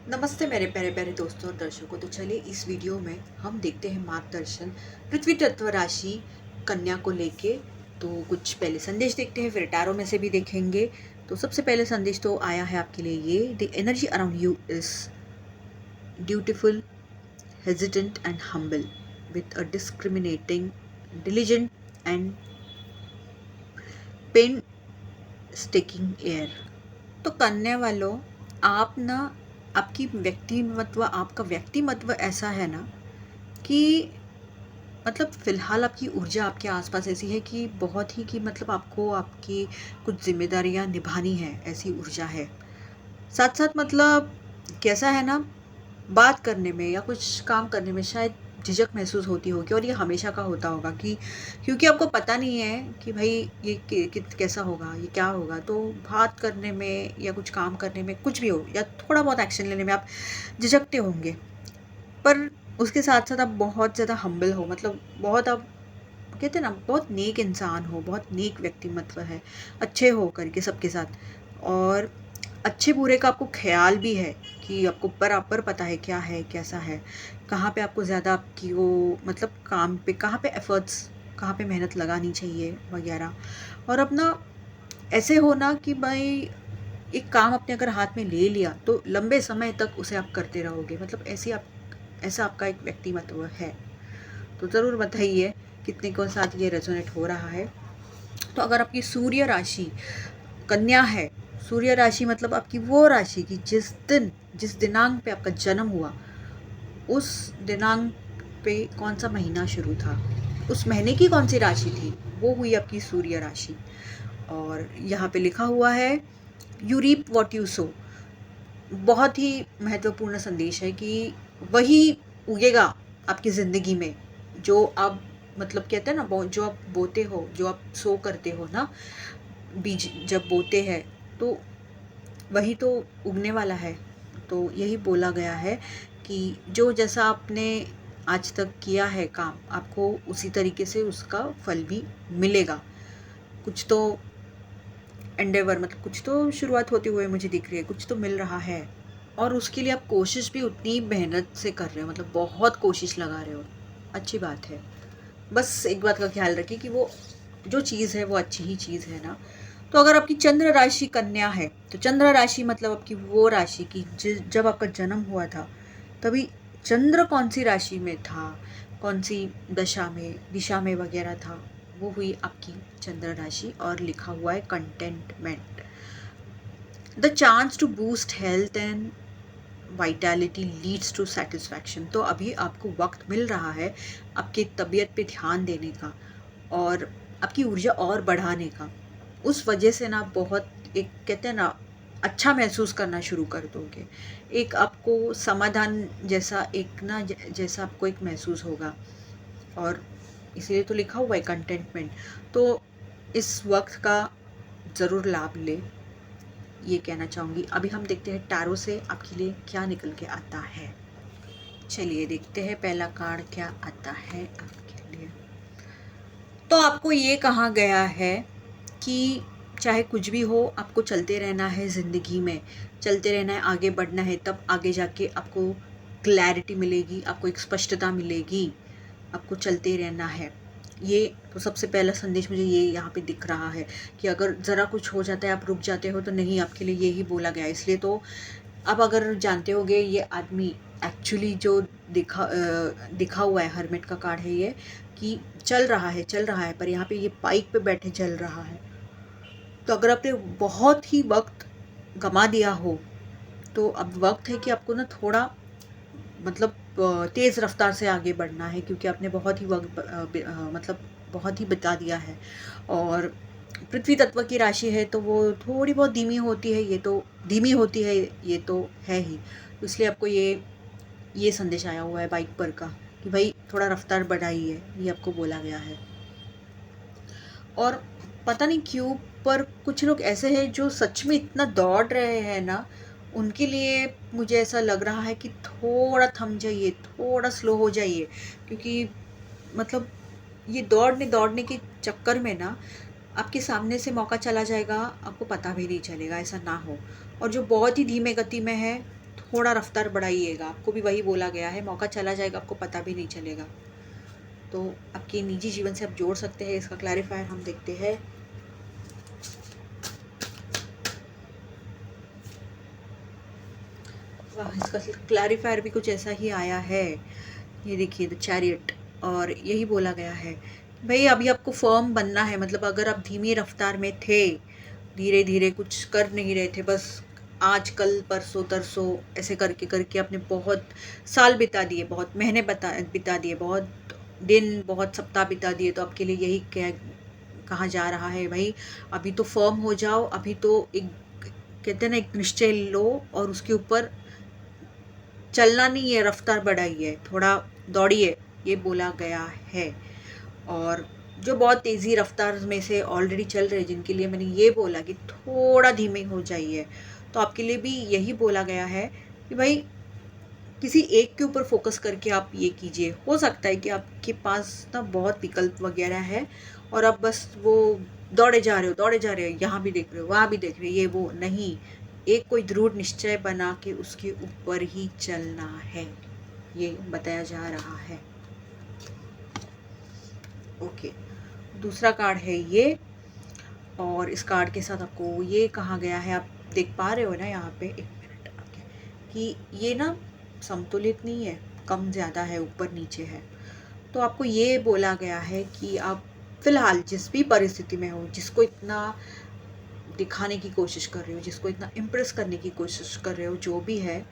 नमस्ते मेरे प्यारे प्यारे दोस्तों और दर्शकों। तो चलिए इस वीडियो में हम देखते हैं मार्गदर्शन पृथ्वी तत्व राशि कन्या को लेके। तो कुछ पहले संदेश देखते हैं, फिर टैरो में से भी देखेंगे। तो सबसे पहले संदेश तो आया है आपके लिए ये: the energy around you is dutiful, hesitant and humble with a discriminating, diligent and painstaking air. तो कन्या वालों, आप ना, आपका व्यक्तिमत्व ऐसा है ना कि मतलब फ़िलहाल आपकी ऊर्जा आपके आसपास ऐसी है कि बहुत ही कि मतलब आपको आपकी कुछ ज़िम्मेदारियाँ निभानी है, ऐसी ऊर्जा है। साथ-साथ मतलब कैसा है ना, बात करने में या कुछ काम करने में शायद झिझक महसूस होती होगी, और ये हमेशा का होता होगा कि क्योंकि आपको पता नहीं है कि भाई ये कैसा होगा, ये क्या होगा। तो बात करने में या कुछ काम करने में, कुछ भी हो, या थोड़ा बहुत एक्शन लेने में आप झिझकते होंगे। पर उसके साथ साथ आप बहुत ज़्यादा हम्बल हो, मतलब बहुत आप कहते हैं ना, बहुत नेक इंसान हो, बहुत नेक व्यक्तिमत्व है, अच्छे हो करके सबके साथ। और अच्छे बुरे का आपको ख़्याल भी है कि आपको बराबर पता है क्या है, कैसा है, कहाँ पे आपको ज़्यादा आपकी वो मतलब काम पे कहाँ पे एफ़र्ट्स, कहाँ पे मेहनत लगानी चाहिए वग़ैरह। और अपना ऐसे हो ना कि भाई एक काम आपने अगर हाथ में ले लिया तो लंबे समय तक उसे आप करते रहोगे, मतलब ऐसा आपका एक व्यक्तिमत्व है। तो ज़रूर बताइए कितने को साथ ये रेजोनेट हो रहा है। तो अगर आपकी सूर्य राशि कन्या है, सूर्य राशि मतलब आपकी वो राशि की जिस दिनांक पे आपका जन्म हुआ, उस दिनांक पे कौन सा महीना शुरू था, उस महीने की कौन सी राशि थी, वो हुई आपकी सूर्य राशि। और यहाँ पे लिखा हुआ है you reap what you sow. बहुत ही महत्वपूर्ण संदेश है कि वही उगेगा आपकी ज़िंदगी में जो आप मतलब कहते हैं ना, जो आप बोते हो, जो आप सो करते हो ना, बीज जब बोते हैं तो वही तो उगने वाला है। तो यही बोला गया है कि जो जैसा आपने आज तक किया है काम, आपको उसी तरीके से उसका फल भी मिलेगा। कुछ तो एंडेवर मतलब कुछ तो शुरुआत होते हुए मुझे दिख रही है, कुछ तो मिल रहा है। और उसके लिए आप कोशिश भी उतनी मेहनत से कर रहे हो, मतलब बहुत कोशिश लगा रहे हो। अच्छी बात है। बस एक बात का ख्याल रखिए कि वो जो चीज़ है वो अच्छी ही चीज़ है ना। तो अगर आपकी चंद्र राशि कन्या है, तो चंद्र राशि मतलब आपकी वो राशि की जब आपका जन्म हुआ था तभी चंद्र कौन सी राशि में था, कौन सी दशा में, दिशा में वगैरह था, वो हुई आपकी चंद्र राशि। और लिखा हुआ है contentment, the chance to boost health and vitality leads to satisfaction. तो अभी आपको वक्त मिल रहा है आपकी तबीयत पे ध्यान देने का और आपकी ऊर्जा और बढ़ाने का। उस वजह से ना बहुत एक कहते हैं ना, अच्छा महसूस करना शुरू कर दोगे। एक आपको समाधान जैसा एक ना जैसा आपको एक महसूस होगा। और इसीलिए तो लिखा हुआ है कंटेंटमेंट। तो इस वक्त का ज़रूर लाभ ले, ये कहना चाहूँगी। अभी हम देखते हैं टैरो से आपके लिए क्या निकल के आता है। चलिए देखते हैं पहला कार्ड क्या आता है आपके लिए। तो आपको ये कहा गया है कि चाहे कुछ भी हो, आपको चलते रहना है ज़िंदगी में, चलते रहना है, आगे बढ़ना है, तब आगे जाके आपको क्लैरिटी मिलेगी, आपको एक स्पष्टता मिलेगी। आपको चलते रहना है। ये तो सबसे पहला संदेश मुझे ये यहाँ पे दिख रहा है कि अगर ज़रा कुछ हो जाता है, आप रुक जाते हो, तो नहीं, आपके लिए यही बोला गया है। इसलिए तो अब अगर जानते होगे ये आदमी एक्चुअली जो दिखा हुआ है, हर्मिट का कार्ड है ये, कि चल रहा है, पर यहाँ पे ये बाइक पे बैठे चल रहा है। तो अगर आपने बहुत ही वक्त गंवा दिया हो, तो अब वक्त है कि आपको ना थोड़ा मतलब तेज़ रफ्तार से आगे बढ़ना है, क्योंकि आपने बहुत ही वक्त मतलब बहुत ही बिता दिया है। और पृथ्वी तत्व की राशि है तो वो थोड़ी बहुत धीमी होती है, ये तो है ही। तो इसलिए आपको ये संदेश आया हुआ है बाइक पर का कि भाई थोड़ा रफ्तार बढ़ाइए, ये आपको बोला गया है। और पता नहीं क्यों, पर कुछ लोग ऐसे हैं जो सच में इतना दौड़ रहे हैं ना, उनके लिए मुझे ऐसा लग रहा है कि थोड़ा थम जाइए, थोड़ा स्लो हो जाइए। क्योंकि मतलब ये दौड़ने दौड़ने के चक्कर में ना आपके सामने से मौका चला जाएगा, आपको पता भी नहीं चलेगा, ऐसा ना हो। और जो बहुत ही धीमे गति में है, थोड़ा रफ्तार बढ़ाइएगा। आपको भी वही बोला गया है, मौका चला जाएगा, आपको पता भी नहीं चलेगा। तो आपके निजी जीवन से आप जोड़ सकते हैं। इसका क्लैरिफायर हम देखते हैं। वाह, इसका क्लैरिफायर भी कुछ ऐसा ही आया है। ये देखिए, द चैरियट। और यही बोला गया है भाई अभी आपको फर्म बनना है। मतलब अगर आप धीमी रफ्तार में थे, धीरे धीरे कुछ कर नहीं रहे थे, बस आज कल परसों तरसों ऐसे करके करके आपने बहुत साल बिता दिए, बहुत महीने बिता दिए, बहुत दिन, बहुत सप्ताह बिता दिए, तो आपके लिए यही कहा जा रहा है भाई अभी तो फर्म हो जाओ। अभी तो एक कहते हैं ना, एक निश्चय लो और उसके ऊपर चलना नहीं है, रफ्तार बढ़ाइए, थोड़ा दौड़िए, ये बोला गया है। और जो बहुत तेज़ी रफ्तार में से ऑलरेडी चल रहे हैं, जिनके लिए मैंने ये बोला कि थोड़ा धीमे हो जाइए, तो आपके लिए भी यही बोला गया है कि भाई किसी एक के ऊपर फोकस करके आप ये कीजिए। हो सकता है कि आपके पास ना बहुत विकल्प वगैरह है और आप बस वो दौड़े जा रहे हो, दौड़े जा रहे हो, यहाँ भी देख रहे हो, वहाँ भी देख रहे हो, ये वो नहीं। एक कोई दृढ़ निश्चय बना के उसके ऊपर ही चलना है, ये बताया जा रहा है। ओके, दूसरा कार्ड है ये। और इस कार्ड के साथ आपको ये कहा गया है, आप देख पा रहे हो ना यहाँ पे, एक मिनट ओके, कि ये ना संतुलित नहीं है, कम ज़्यादा है, ऊपर नीचे है। तो आपको ये बोला गया है कि आप फिलहाल जिस भी परिस्थिति में हो, जिसको इतना दिखाने की कोशिश कर रहे हो, जिसको इतना इम्प्रेस करने की कोशिश कर रहे हो, जो भी है,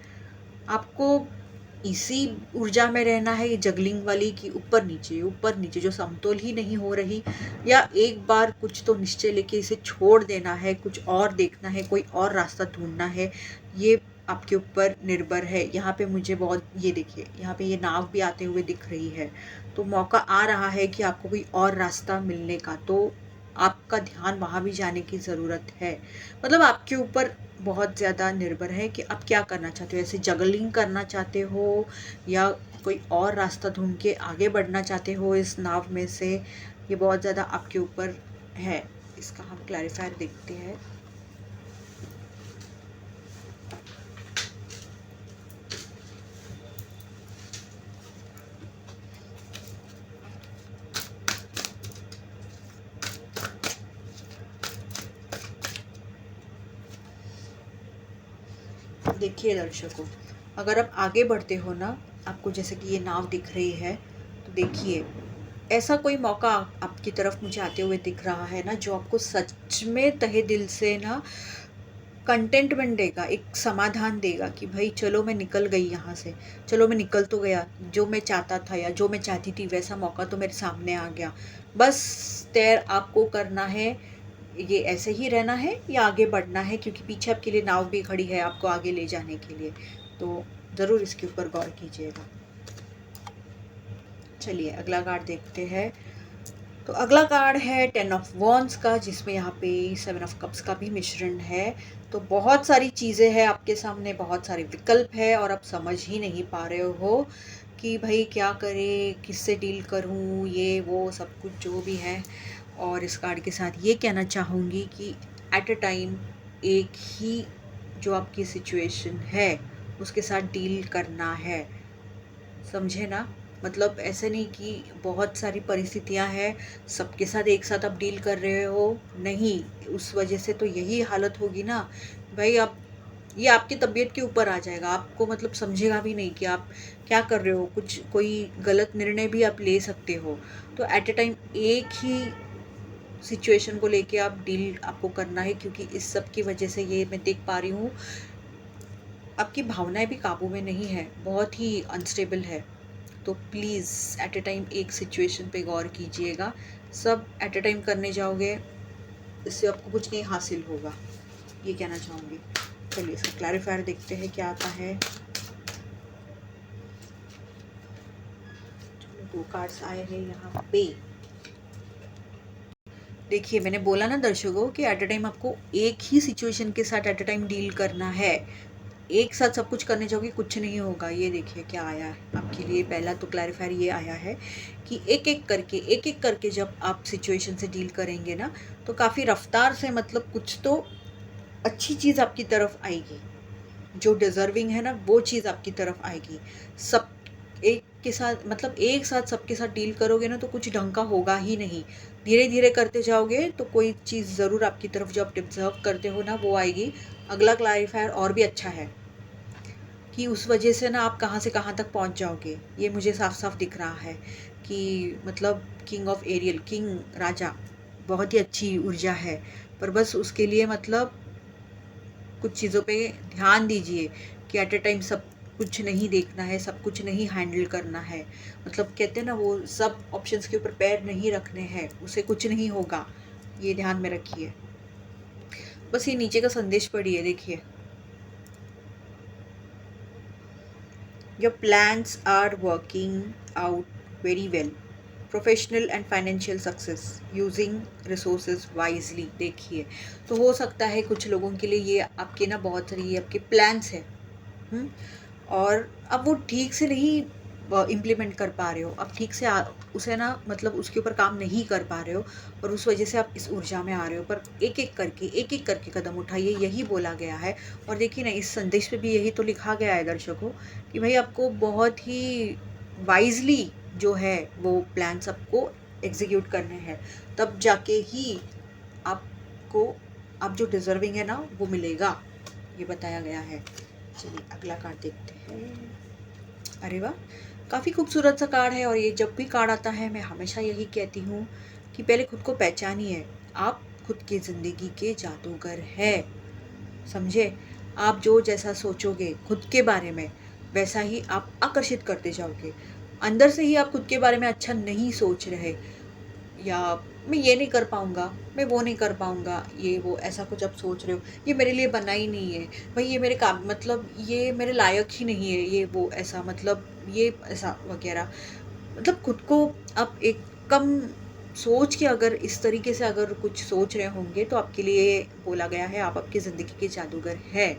आपको इसी ऊर्जा में रहना है, ये जगलिंग वाली की ऊपर नीचे जो समतोल ही नहीं हो रही, या एक बार कुछ तो निश्चय लेके इसे छोड़ देना है, कुछ और देखना है, कोई और रास्ता ढूंढना है, ये आपके ऊपर निर्भर है। यहाँ पे मुझे बहुत, ये देखिए यहाँ पे ये नाव भी आते हुए दिख रही है, तो मौका आ रहा है कि आपको कोई और रास्ता मिलने का, तो आपका ध्यान वहाँ भी जाने की ज़रूरत है। मतलब आपके ऊपर बहुत ज़्यादा निर्भर है कि आप क्या करना चाहते हो, ऐसे जगलिंग करना चाहते हो या कोई और रास्ता ढूंढ के आगे बढ़ना चाहते हो इस नाव में से, ये बहुत ज़्यादा आपके ऊपर है। इसका हम क्लैरिफायर देखते हैं। देखिए दर्शकों, अगर आप आगे बढ़ते हो ना, आपको जैसे कि ये नाव दिख रही है, तो देखिए ऐसा कोई मौका आपकी तरफ मुझे आते हुए दिख रहा है ना, जो आपको सच में तहे दिल से ना कंटेंटमेंट देगा, एक समाधान देगा कि भाई चलो मैं निकल गई यहाँ से, चलो मैं निकल तो गया, जो मैं चाहता था या जो मैं चाहती थी वैसा मौका तो मेरे सामने आ गया। बस तैर आपको करना है, ये ऐसे ही रहना है या आगे बढ़ना है, क्योंकि पीछे आपके लिए नाव भी खड़ी है आपको आगे ले जाने के लिए। तो ज़रूर इसके ऊपर गौर कीजिएगा। चलिए अगला कार्ड देखते हैं। तो अगला कार्ड है 10 ऑफ वॉन्ड्स का, जिसमें यहाँ पे 7 ऑफ कप्स का भी मिश्रण है। तो बहुत सारी चीज़ें हैं आपके सामने, बहुत सारे विकल्प है और आप समझ ही नहीं पा रहे हो कि भाई क्या करें, किससे डील करूँ, ये वो सब कुछ जो भी है। और इस कार्ड के साथ ये कहना चाहूँगी कि एट अ टाइम एक ही जो आपकी सिचुएशन है उसके साथ डील करना है, समझे ना। मतलब ऐसे नहीं कि बहुत सारी परिस्थितियां हैं, सबके साथ एक साथ आप डील कर रहे हो, नहीं, उस वजह से तो यही हालत होगी ना भाई। आप ये आपकी तबीयत के ऊपर आ जाएगा, आपको मतलब समझेगा भी नहीं कि आप क्या कर रहे हो, कुछ कोई गलत निर्णय भी आप ले सकते हो। तो एट अ टाइम एक ही सिचुएशन को लेके आप डील आपको करना है, क्योंकि इस सब की वजह से ये मैं देख पा रही हूँ आपकी भावनाएं भी काबू में नहीं है, बहुत ही अनस्टेबल है। तो प्लीज़ एट अ टाइम एक सिचुएशन पे गौर कीजिएगा, सब एट अ टाइम करने जाओगे इससे आपको कुछ नहीं हासिल होगा, ये कहना चाहूँगी। चलिए इसका क्लैरिफायर देखते हैं क्या आता है। चलो 2 कार्ड्स आए हैं यहाँ पे। देखिए मैंने बोला ना दर्शकों कि एट अ टाइम आपको एक ही सिचुएशन के साथ एट अ टाइम डील करना है, एक साथ सब कुछ करने जाओगे कुछ नहीं होगा। ये देखिए क्या आया है आपके लिए, पहला तो क्लैरिफायर ये आया है कि एक एक करके जब आप सिचुएशन से डील करेंगे ना, तो काफ़ी रफ्तार से, मतलब कुछ तो अच्छी चीज़ आपकी तरफ आएगी। जो डिज़र्विंग है ना वो चीज़ आपकी तरफ आएगी। सब एक के साथ मतलब एक साथ सबके साथ डील करोगे ना तो कुछ ढंग का होगा ही नहीं। धीरे-धीरे करते जाओगे तो कोई चीज़ ज़रूर आपकी तरफ जो आप डिज़र्व करते हो ना वो आएगी। अगला क्लैरिफ़ायर और भी अच्छा है कि उस वजह से ना आप कहाँ से कहाँ तक पहुँच जाओगे। ये मुझे साफ-साफ दिख रहा है कि मतलब किंग ऑफ एरियल, किंग राजा बहुत ही अच्छी ऊर्जा है। पर बस उसके लिए मतलब कुछ चीज़ों पे ध्यान दीजिए कि एट अ टाइम सब कुछ नहीं देखना है, सब कुछ नहीं हैंडल करना है। मतलब कहते हैं ना वो सब ऑप्शंस के ऊपर पैर नहीं रखने हैं, उससे कुछ नहीं होगा। ये ध्यान में रखिए। बस ये नीचे का संदेश पढ़िए, देखिए। Your plans are working out very well. Professional and financial success using resources wisely. देखिए, तो हो सकता है कुछ लोगों के लिए ये आपके ना बहुत सारी ये आपके प्लान्स है। और अब वो ठीक से नहीं इम्प्लीमेंट कर पा रहे हो, आप ठीक से उसे ना मतलब उसके ऊपर काम नहीं कर पा रहे हो और उस वजह से आप इस ऊर्जा में आ रहे हो। पर एक एक करके कदम उठाइए, यही बोला गया है। और देखिए ना इस संदेश पे भी यही तो लिखा गया है दर्शकों कि भाई आपको बहुत ही वाइजली जो है वो प्लान सबको एग्जीक्यूट करने हैं, तब जाके ही आपको आप जो डिजर्विंग है ना वो मिलेगा, ये बताया गया है। चलिए अगला कार्ड देखते हैं। अरे वाह, काफ़ी खूबसूरत सा कार्ड है। और ये जब भी कार्ड आता है मैं हमेशा यही कहती हूँ कि पहले खुद को पहचानिए। आप खुद की ज़िंदगी के जादूगर हैं, समझे। आप जो जैसा सोचोगे खुद के बारे में वैसा ही आप आकर्षित करते जाओगे। अंदर से ही आप खुद के बारे में अच्छा नहीं सोच रहे, या मैं ये नहीं कर पाऊँगा, मैं वो नहीं कर पाऊँगा, ये वो ऐसा कुछ आप सोच रहे हो, ये मेरे लिए बना ही नहीं है, भाई ये मेरे काम मतलब ये मेरे लायक ही नहीं है, ये वो ऐसा मतलब ये ऐसा वग़ैरह। मतलब खुद को आप एक कम सोच के अगर इस तरीके से अगर कुछ सोच रहे होंगे तो आपके लिए बोला गया है आप आपकी ज़िंदगी के जादूगर हैं।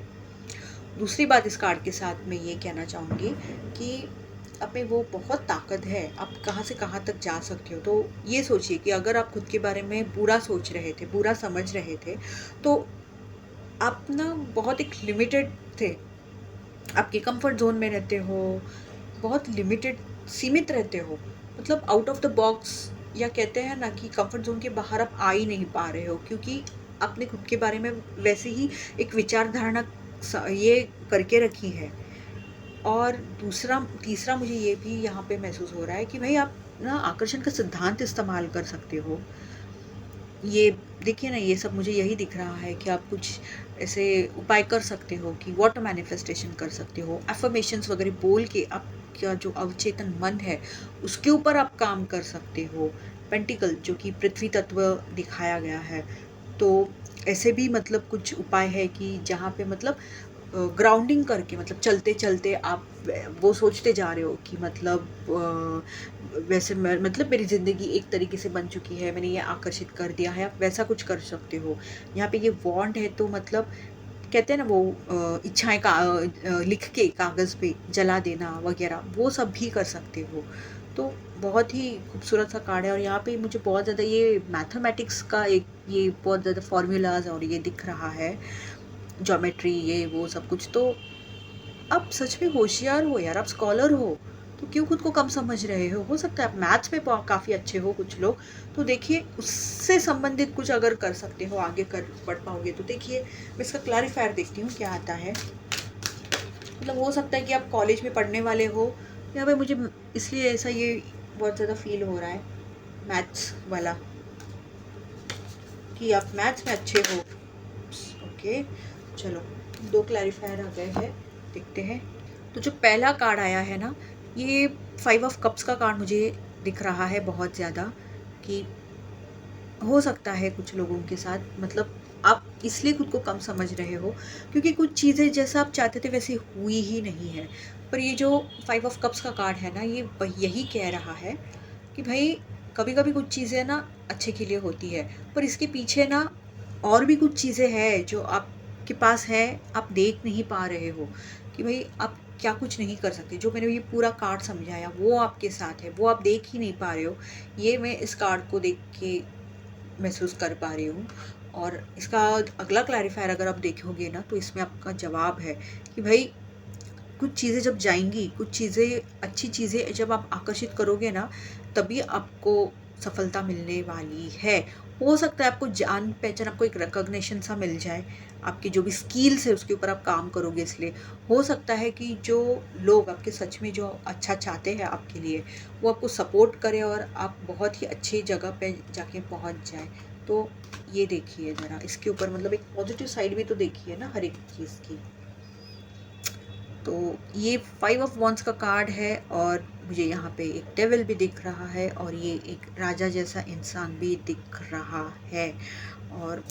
दूसरी बात इस कार्ड के साथ मैं ये कहना चाहूँगी कि आप में वो बहुत ताकत है, आप कहाँ से कहाँ तक जा सकते हो। तो ये सोचिए कि अगर आप खुद के बारे में बुरा सोच रहे थे, बुरा समझ रहे थे, तो आप ना बहुत एक लिमिटेड थे, आपके कंफर्ट ज़ोन में रहते हो, बहुत लिमिटेड सीमित रहते हो, मतलब आउट ऑफ द बॉक्स, या कहते हैं ना कि कंफर्ट ज़ोन के बाहर आप आ ही नहीं पा रहे हो क्योंकि आपने खुद के बारे में वैसे ही एक विचारधारणा ये करके रखी है। और तीसरा मुझे ये भी यहाँ पे महसूस हो रहा है कि भाई आप ना आकर्षण का सिद्धांत इस्तेमाल कर सकते हो। ये देखिए ना ये सब मुझे यही दिख रहा है कि आप कुछ ऐसे उपाय कर सकते हो कि वाटर मैनिफेस्टेशन कर सकते हो, अफर्मेशंस वगैरह बोल के आपका जो अवचेतन मन है उसके ऊपर आप काम कर सकते हो। पेंटिकल जो कि पृथ्वी तत्व दिखाया गया है, तो ऐसे भी मतलब कुछ उपाय है कि जहाँ पे मतलब ग्राउंडिंग करके मतलब चलते-चलते आप वो सोचते जा रहे हो कि मतलब वैसे मैं मतलब मेरी ज़िंदगी एक तरीके से बन चुकी है, मैंने ये आकर्षित कर दिया है, आप वैसा कुछ कर सकते हो। यहाँ पे ये वांट है तो मतलब कहते हैं ना वो इच्छाएँ लिख के कागज़ पे जला देना वग़ैरह, वो सब भी कर सकते हो। तो बहुत ही खूबसूरत सा कार्ड है और यहाँ पे मुझे बहुत ज़्यादा ये मैथमेटिक्स का एक ये बहुत ज़्यादा फ़ॉर्मूलाज़ और ये दिख रहा है, ज्योमेट्री ये वो सब कुछ। तो आप सच में होशियार हो यार, आप स्कॉलर हो, तो क्यों खुद को कम समझ रहे हो? हो सकता है आप मैथ्स में काफ़ी अच्छे हो कुछ लोग, तो देखिए उससे संबंधित कुछ अगर कर सकते हो, आगे कर बढ़ पाओगे तो देखिए मैं इसका क्लैरिफ़ायर देखती हूँ क्या आता है। मतलब हो सकता है कि आप कॉलेज में पढ़ने वाले हो, या फिर मुझे इसलिए ऐसा ये बहुत ज़्यादा फ़ील हो रहा है मैथ्स वाला, कि आप मैथ्स में अच्छे हो। ओके, चलो 2 क्लैरिफ़ायर आ गए हैं, देखते हैं। तो जो पहला कार्ड आया है ना, ये 5 ऑफ कप्स का कार्ड मुझे दिख रहा है बहुत ज़्यादा, कि हो सकता है कुछ लोगों के साथ मतलब आप इसलिए खुद को कम समझ रहे हो क्योंकि कुछ चीज़ें जैसा आप चाहते थे वैसे हुई ही नहीं है। पर ये जो 5 ऑफ कप्स का कार्ड है ना, ये यही कह रहा है कि भाई कभी-कभी कुछ चीज़ें ना अच्छे के लिए होती है, पर इसके पीछे ना और भी कुछ चीज़ें हैं जो आपके पास है, आप देख नहीं पा रहे हो कि भाई आप क्या कुछ नहीं कर सकते। जो मैंने ये पूरा कार्ड समझाया वो आपके साथ है, वो आप देख ही नहीं पा रहे हो। ये मैं इस कार्ड को देख के महसूस कर पा रही हूँ। और इसका अगला क्लैरिफायर अगर आप देखोगे ना, तो इसमें आपका जवाब है कि भाई कुछ चीज़ें जब जाएंगी, कुछ चीज़ें, अच्छी चीज़ें जब आप आकर्षित करोगे ना, तभी आपको सफलता मिलने वाली है। हो सकता है आपको जान पहचान, आपको एक रिकॉग्निशन सा मिल जाए, आपकी जो भी स्किल्स है उसके ऊपर आप काम करोगे, इसलिए हो सकता है कि जो लोग आपके सच में जो अच्छा चाहते हैं आपके लिए, वो आपको सपोर्ट करें और आप बहुत ही अच्छी जगह पे जाके पहुंच जाए। तो ये देखिए ज़रा इसके ऊपर, मतलब एक पॉजिटिव साइड भी तो देखिए ना हर एक चीज़ की। तो ये 5 ऑफ वॉन्ड्स का कार्ड है और मुझे यहाँ पे एक डेविल भी दिख रहा है और ये एक राजा जैसा इंसान भी दिख रहा है। और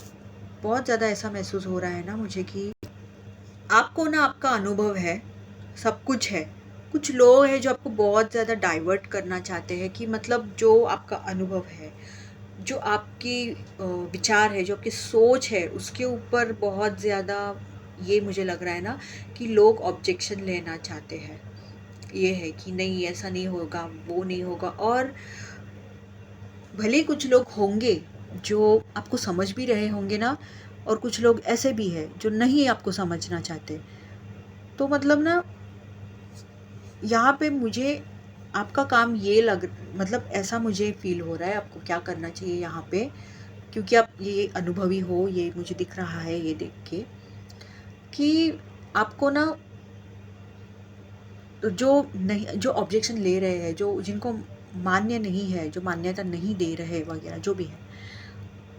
बहुत ज़्यादा ऐसा महसूस हो रहा है ना मुझे कि आपको ना, आपका अनुभव है, सब कुछ है। कुछ लोग हैं जो आपको बहुत ज़्यादा डाइवर्ट करना चाहते हैं, कि मतलब जो आपका अनुभव है, जो आपकी विचार है, जो आपकी सोच है, उसके ऊपर बहुत ज़्यादा ये मुझे लग रहा है ना कि लोग ऑब्जेक्शन लेना चाहते हैं। ये है कि नहीं ऐसा नहीं होगा, वो नहीं होगा। और भले कुछ लोग होंगे जो आपको समझ भी रहे होंगे ना, और कुछ लोग ऐसे भी हैं जो नहीं आपको समझना चाहते। तो मतलब ना, यहाँ पे मुझे आपका काम ये मतलब ऐसा मुझे फील हो रहा है, आपको क्या करना चाहिए यहाँ पे, क्योंकि आप ये अनुभवी हो, ये मुझे दिख रहा है ये देख के, कि आपको ना जो नहीं, जो ऑब्जेक्शन ले रहे हैं, जो जिनको मान्य नहीं है, जो मान्यता नहीं दे रहे वगैरह जो भी है,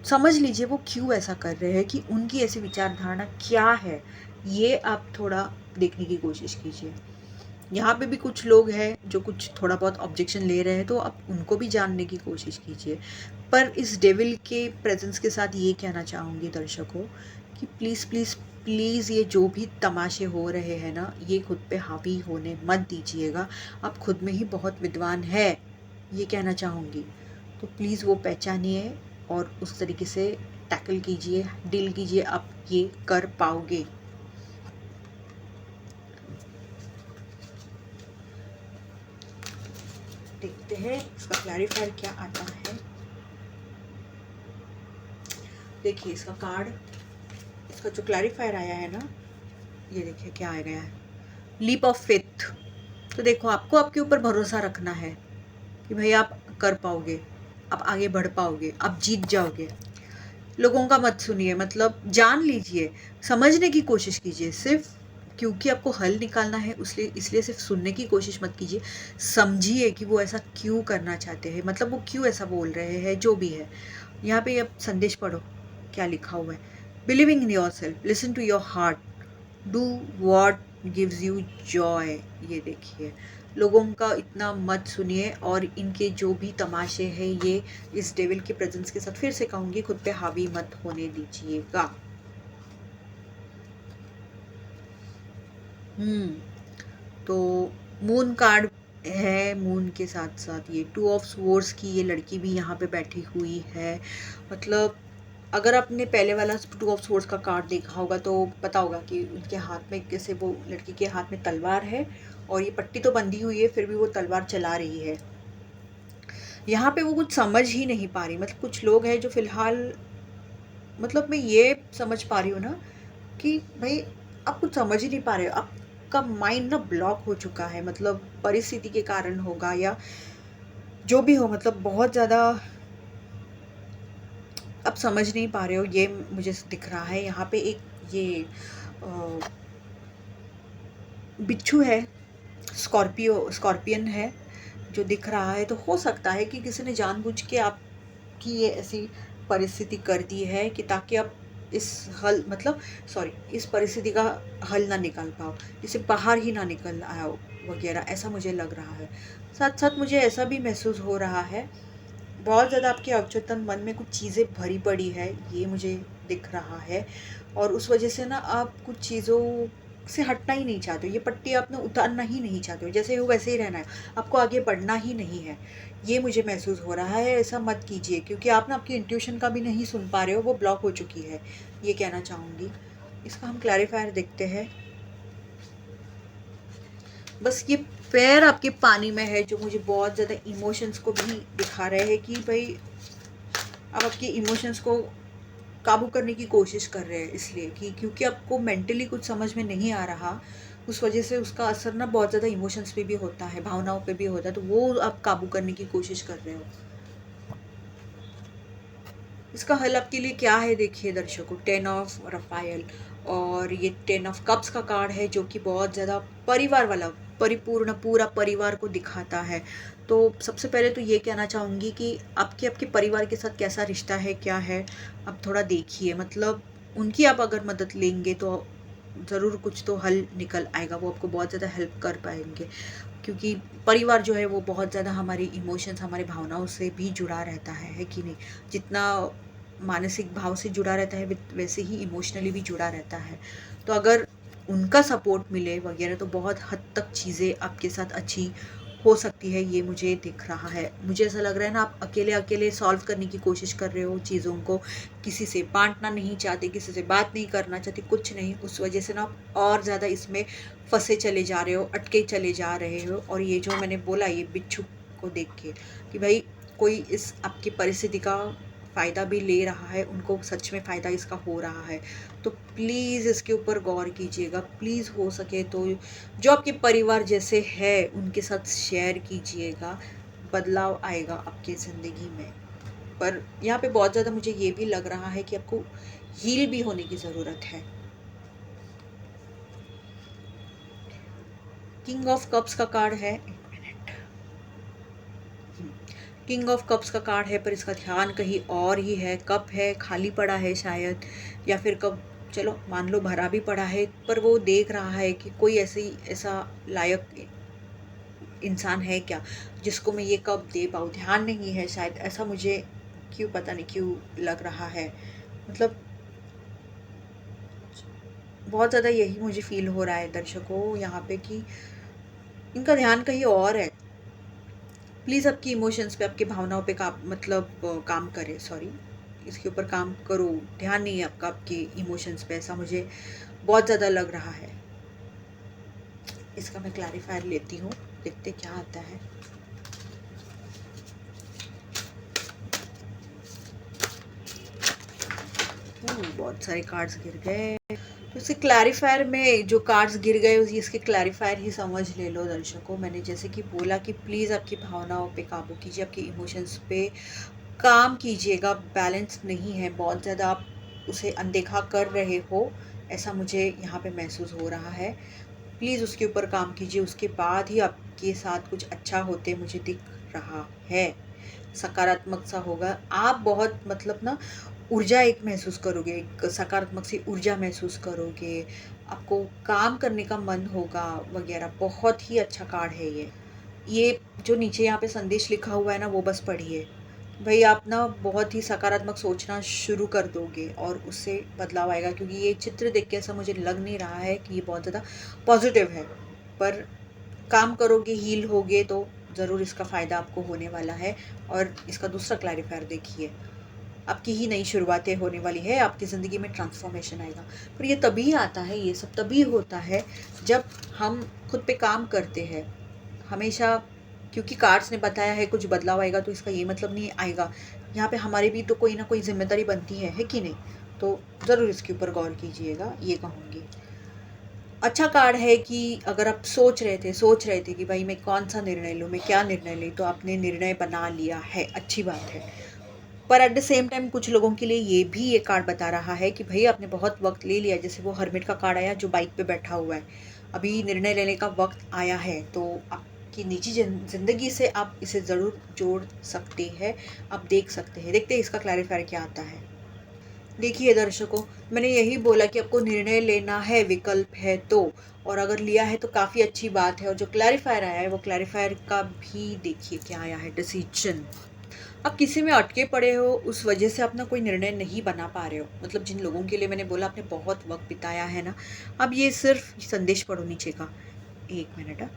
समझ लीजिए वो क्यों ऐसा कर रहे हैं, कि उनकी ऐसी विचारधारणा क्या है, ये आप थोड़ा देखने की कोशिश कीजिए। यहाँ पे भी कुछ लोग हैं जो कुछ थोड़ा बहुत ऑब्जेक्शन ले रहे हैं, तो आप उनको भी जानने की कोशिश कीजिए। पर इस डेविल के प्रेजेंस के साथ ये कहना चाहूँगी दर्शकों कि प्लीज़ प्लीज़ प्लीज़, ये जो भी तमाशे हो रहे हैं ना, ये खुद पे हावी होने मत दीजिएगा। आप खुद में ही बहुत विद्वान है, ये कहना चाहूँगी। तो प्लीज़ वो पहचानिए और उस तरीके से टैकल कीजिए, डील कीजिए, आप ये कर पाओगे। देखते हैं इसका क्लैरिफायर क्या आता है। देखिए इसका कार्ड, इसका जो क्लैरिफायर आया है ना, ये देखिए क्या आ गया है, लीप ऑफ फेथ। तो देखो, आपको आपके ऊपर भरोसा रखना है कि भाई आप कर पाओगे, आप आगे बढ़ पाओगे, आप जीत जाओगे। लोगों का मत सुनिए, मतलब जान लीजिए, समझने की कोशिश कीजिए। सिर्फ क्योंकि आपको हल निकालना है इसलिए सिर्फ सुनने की कोशिश मत कीजिए, समझिए कि वो ऐसा क्यों करना चाहते हैं, मतलब वो क्यों ऐसा बोल रहे हैं, जो भी है। यहाँ पे आप संदेश पढ़ो क्या लिखा हुआ है। Believing in yourself, listen to your heart, do what gives you joy. ये देखिए, लोगों का इतना मत सुनिए, और इनके जो भी तमाशे हैं, ये इस डेविल के प्रेजेंस के साथ फिर से कहूँगी, खुद पे हावी मत होने दीजिएगा। तो मून कार्ड है, मून के साथ साथ ये 2 ऑफ स्वॉर्ड्स की ये लड़की भी यहाँ पे बैठी हुई है। मतलब अगर आपने पहले वाला 2 ऑफ स्वॉर्ड्स का कार्ड देखा होगा तो पता होगा कि उनके हाथ में कैसे, वो लड़की के हाथ में तलवार है और ये पट्टी तो बंधी हुई है, फिर भी वो तलवार चला रही है। यहाँ पे वो कुछ समझ ही नहीं पा रही। मतलब कुछ लोग हैं जो फिलहाल, मतलब मैं ये समझ पा रही हूँ ना कि भाई आप कुछ समझ ही नहीं पा रहे हो, आपका माइंड ना ब्लॉक हो चुका है, मतलब परिस्थिति के कारण होगा या जो भी हो, मतलब बहुत ज़्यादा आप समझ नहीं पा रहे हो, ये मुझे दिख रहा है। यहाँ पे एक ये बिच्छू है, स्कॉर्पियन है जो दिख रहा है। तो हो सकता है कि किसी ने जानबूझ के आपकी ये ऐसी परिस्थिति कर दी है कि ताकि आप इस परिस्थिति का हल ना निकाल पाओ, इसे बाहर ही ना निकल आओ वगैरह, ऐसा मुझे लग रहा है। साथ साथ मुझे ऐसा भी महसूस हो रहा है, बहुत ज़्यादा आपके अवचेतन मन में कुछ चीज़ें भरी पड़ी है, ये मुझे दिख रहा है। और उस वजह से ना आप कुछ चीज़ों से हटना ही नहीं चाहते हो, ये पट्टी आपने उतारना ही नहीं चाहते हो, जैसे हो वैसे ही रहना है, आपको आगे बढ़ना ही नहीं है, ये मुझे महसूस हो रहा है। ऐसा मत कीजिए, क्योंकि आप ना आपकी इंट्यूशन का भी नहीं सुन पा रहे हो, वो ब्लॉक हो चुकी है, ये कहना चाहूँगी। इसका हम क्लैरिफायर देखते हैं। बस ये पैर आपके पानी में है, जो मुझे बहुत ज़्यादा इमोशंस को भी दिखा रहे हैं कि भाई अब आपके इमोशंस को काबू करने की कोशिश कर रहे हैं, इसलिए कि क्योंकि आपको मेंटली कुछ समझ में नहीं आ रहा, उस वजह से उसका असर ना बहुत ज़्यादा इमोशंस पे भी होता है, भावनाओं पे भी होता है, तो वो आप काबू करने की कोशिश कर रहे हो। इसका हल आपके लिए क्या है, देखिए दर्शकों, 10 ऑफ रफायल, और ये 10 ऑफ कप्स का कार्ड है जो कि बहुत ज़्यादा परिवार वाला, परिपूर्ण पूरा परिवार को दिखाता है। तो सबसे पहले तो ये कहना चाहूँगी कि आपके आपके परिवार के साथ कैसा रिश्ता है, क्या है, आप थोड़ा देखिए। मतलब उनकी आप अगर मदद लेंगे तो ज़रूर कुछ तो हल निकल आएगा, वो आपको बहुत ज़्यादा हेल्प कर पाएंगे, क्योंकि परिवार जो है वो बहुत ज़्यादा हमारी इमोशंस, हमारी भावनाओं से भी जुड़ा रहता है कि नहीं? जितना मानसिक भाव से जुड़ा रहता है वैसे ही इमोशनली भी जुड़ा रहता है। तो अगर उनका सपोर्ट मिले वगैरह तो बहुत हद तक चीज़ें आपके साथ अच्छी हो सकती है, ये मुझे दिख रहा है। मुझे ऐसा लग रहा है ना, आप अकेले अकेले सॉल्व करने की कोशिश कर रहे हो चीज़ों को, किसी से बांटना नहीं चाहते, किसी से बात नहीं करना चाहते, कुछ नहीं। उस वजह से ना आप और ज़्यादा इसमें फंसे चले जा रहे हो, अटके चले जा रहे हो। और ये जो मैंने बोला ये बिच्छू को देख के कि भाई कोई इस आपकी परिस्थिति का फ़ायदा भी ले रहा है, उनको सच में फ़ायदा इसका हो रहा है, तो प्लीज़ इसके ऊपर गौर कीजिएगा। प्लीज़ हो सके तो जो आपके परिवार जैसे है उनके साथ शेयर कीजिएगा, बदलाव आएगा आपकी ज़िंदगी में। पर यहाँ पे बहुत ज़्यादा मुझे ये भी लग रहा है कि आपको हील भी होने की ज़रूरत है। किंग ऑफ कप्स का कार्ड है, एक मिनट, किंग ऑफ कप्स का कार्ड है, पर इसका ध्यान कहीं और ही है। कप है, खाली पड़ा है शायद, या फिर कप चलो मान लो भरा भी पड़ा है, पर वो देख रहा है कि कोई ऐसा लायक इंसान है क्या जिसको मैं ये कप दे पाऊँ। ध्यान नहीं है शायद, ऐसा मुझे क्यों पता नहीं क्यों लग रहा है। मतलब बहुत ज़्यादा यही मुझे फील हो रहा है दर्शकों यहाँ पे कि इनका ध्यान कहीं और है। प्लीज़ आपकी इमोशंस पे, आपकी भावनाओं पे काम करें, सॉरी, इसके ऊपर काम करो। ध्यान नहीं है आपका आपकी इमोशंस पे, ऐसा मुझे बहुत ज़्यादा लग रहा है। इसका मैं क्लैरिफायर लेती हूँ, देखते क्या आता है। बहुत सारे कार्ड्स गिर गए, तो इसके क्लैरिफायर में जो कार्ड्स गिर गए इसके क्लैरिफायर ही समझ ले लो दर्शकों। मैंने जैसे कि बोला कि प्लीज़ आपकी भावनाओं पे काबू कीजिए, आपके इमोशंस पे काम कीजिएगा। बैलेंस नहीं है, बहुत ज़्यादा आप उसे अनदेखा कर रहे हो, ऐसा मुझे यहाँ पे महसूस हो रहा है। प्लीज़ उसके ऊपर काम कीजिए, उसके बाद ही आपके साथ कुछ अच्छा होते मुझे दिख रहा है, सकारात्मक सा होगा। आप बहुत ना ऊर्जा एक महसूस करोगे, एक सकारात्मक सी ऊर्जा महसूस करोगे, आपको काम करने का मन होगा वगैरह। बहुत ही अच्छा कार्ड है ये जो नीचे यहाँ पे संदेश लिखा हुआ है ना, वो बस पढ़िए भाई। आप ना बहुत ही सकारात्मक सोचना शुरू कर दोगे और उससे बदलाव आएगा, क्योंकि ये चित्र देख के ऐसा मुझे लग नहीं रहा है कि ये बहुत ज़्यादा पॉजिटिव है। पर काम करोगे, हील होगे तो ज़रूर इसका फ़ायदा आपको होने वाला है। और इसका दूसरा क्लैरिफायर देखिए, आपकी ही नई शुरुआतें होने वाली है, आपकी ज़िंदगी में ट्रांसफॉर्मेशन आएगा। पर ये तभी आता है, ये सब तभी होता है जब हम खुद पे काम करते हैं हमेशा। क्योंकि कार्ड्स ने बताया है कुछ बदलाव आएगा, तो इसका ये मतलब नहीं आएगा, यहाँ पे हमारी भी तो कोई ना कोई जिम्मेदारी बनती है कि नहीं? तो ज़रूर इसके ऊपर गौर कीजिएगा, ये कहूँगी। अच्छा कार्ड है कि अगर आप सोच रहे थे कि भाई मैं कौन सा निर्णय लूँ, मैं क्या निर्णय लें, तो आपने निर्णय बना लिया है, अच्छी बात है। पर एट द सेम टाइम कुछ लोगों के लिए ये भी ये कार्ड बता रहा है कि भाई आपने बहुत वक्त ले लिया, जैसे वो हर्मिट का कार्ड आया जो बाइक पे बैठा हुआ है, अभी निर्णय लेने का वक्त आया है। तो आपकी निजी ज़िंदगी से आप इसे ज़रूर जोड़ सकते हैं, आप देख सकते हैं। देखते हैं इसका क्लैरिफायर क्या आता है। देखिए दर्शकों, मैंने यही बोला कि आपको निर्णय लेना है, विकल्प है तो, और अगर लिया है तो काफ़ी अच्छी बात है। और जो क्लैरिफायर आया है वो क्लैरिफायर का भी देखिए क्या आया है, डिसीजन। आप किसी में अटके पड़े हो, उस वजह से आप ना कोई निर्णय नहीं बना पा रहे हो। मतलब जिन लोगों के लिए मैंने बोला आपने बहुत वक्त बिताया है ना, अब ये सिर्फ संदेश पढ़ो नीचे का, एक minute.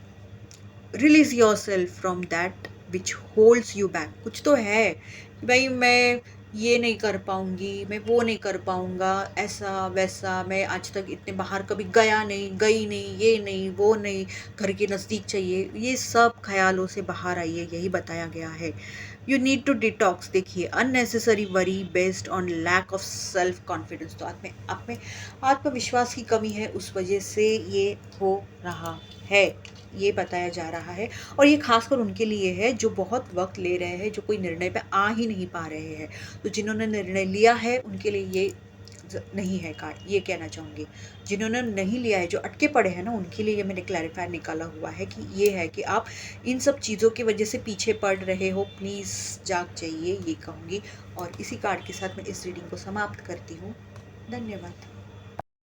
Release your self from that which holds you back. कुछ तो है कि भाई मैं ये नहीं कर पाऊँगी, मैं वो नहीं कर पाऊँगा, ऐसा-वैसा, मैं आज तक इतने बाहर कभी गया नहीं, गई नहीं, ये नहीं, वो नहीं, घर के नज़दीक चाहिए, ये सब ख़्यालों से बाहर आइए, यही बताया गया है। You need to detox. देखिए, unnecessary worry based on lack of self confidence, तो आप में आत्मविश्वास की कमी है, उस वजह से ये हो रहा है, ये बताया जा रहा है। और ये खासकर उनके लिए है जो बहुत वक्त ले रहे हैं, जो कोई निर्णय पे आ ही नहीं पा रहे हैं। तो जिन्होंने निर्णय लिया है उनके लिए ये नहीं है कार्ड, ये कहना चाहूँगी। जिन्होंने नहीं लिया है, जो अटके पड़े हैं ना, उनके लिए ये मैंने क्लैरिफायर निकाला हुआ है कि ये है कि आप इन सब चीज़ों की वजह से पीछे पड़ रहे हो, प्लीज़ जाग जाइए, ये कहूँगी। और इसी कार्ड के साथ मैं इस रीडिंग को समाप्त करती हूँ। धन्यवाद।